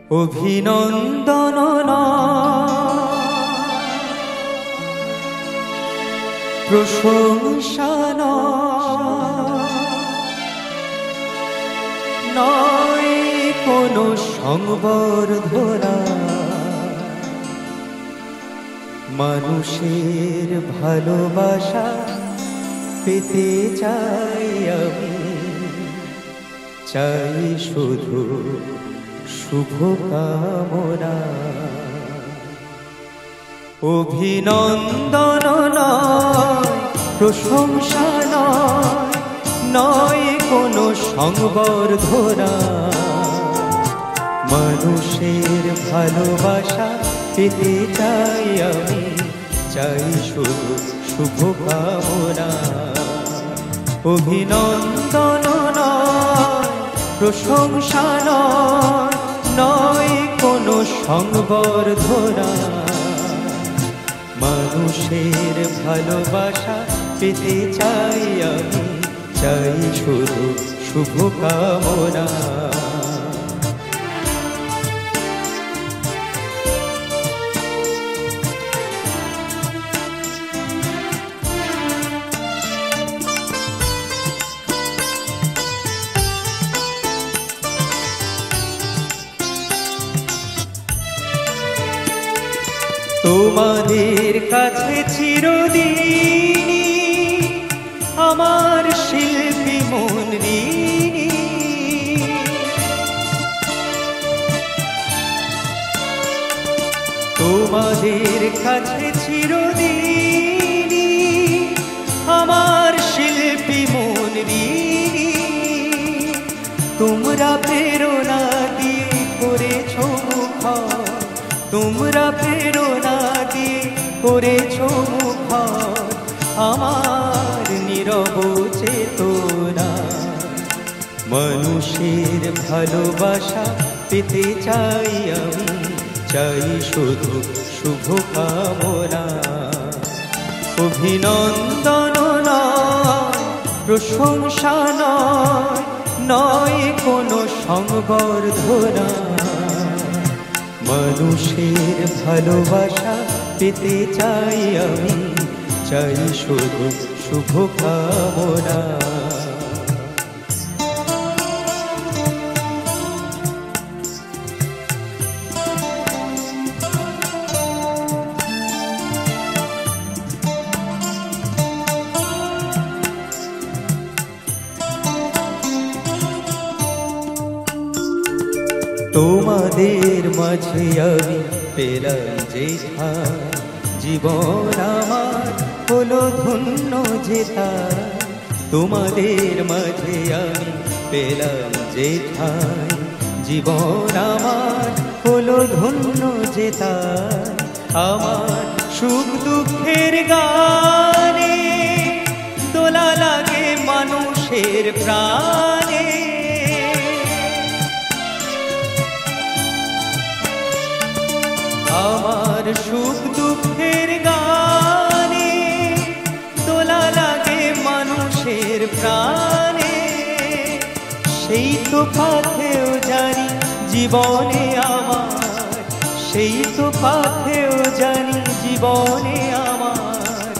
অভিনন্দন প্রশংসা নয় কোনো সংবর্ধনা, মানুষের ভালোবাসা পেতে চাই আমি, চাই শুধু শুভকামনা। অভিনন্দন নয় প্রশংসা নয় কোনো সংবর্ধনা, মানুষের ভালোবাসা পেতে চাই আমি, চাই শুধু শুভকামনা। অভিনন্দন নয় প্রশংসা নয় কোনো সংবর্ধনা, মানুষের ভালোবাসা পেতে চাই আমি, চাই শুধু শুভকামনা। তোমাদের কাছে চিরদিনই আমার শিল্পী মন ঋণী, তোমাদের কাছে চিরদিনই আমার শিল্পী মন ঋণী। তোমরা প্রেরণা দিয়ে করেছ মুখর, তোমরা প্রেরণা দিয়ে করেছ মুখর আমার নীরব চেতনা। মানুষের ভালোবাসা পেতে চাই আমি, চাই শুধু শুভকামনা। অভিনন্দন নয় প্রশংসা নয় কোনো সংবর্ধনা, মানুষের ভালোবাসা পেতে চাই আমি, চাই শুধু শুভকামনা। তোমাদের মাঝে আমি পেলাম যেথা, জীবন আমার হলো ধন্য যেথা। তোমাদের মাঝে আমি পেলাম যেথা, জীবন আমার হলো ধন্য যেথা। আমার সুখ দুঃখের গানে দোলা লাগে মানুষের প্রাণে, আমার সুখ দুঃখের গানে দোলা লাগে মানুষের প্রাণে। সেই তো পাথেও জানি জীবনে আমার, সেই তো পাথেও জানি জীবনে আমার,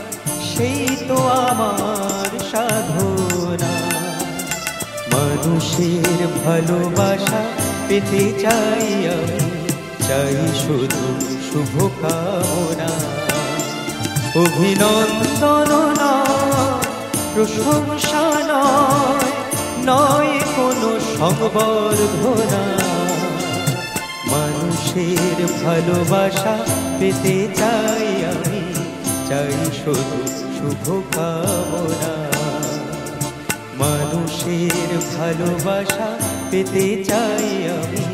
সেই তো আমার সাধনা। মানুষের ভালোবাসা পেতে চাই আমি, চাই শুধু শুভকামনা। অভিনন্দন নয় প্রশংসা নয় কোনো সংবর্ধনা, মানুষের ভালোবাসা পেতে চাই আমি, চাই শুধু শুভকামনা। মানুষের ভালোবাসা পেতে চাই আমি,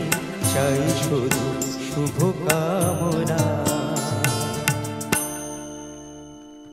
চাই শুধু শুভকামনা।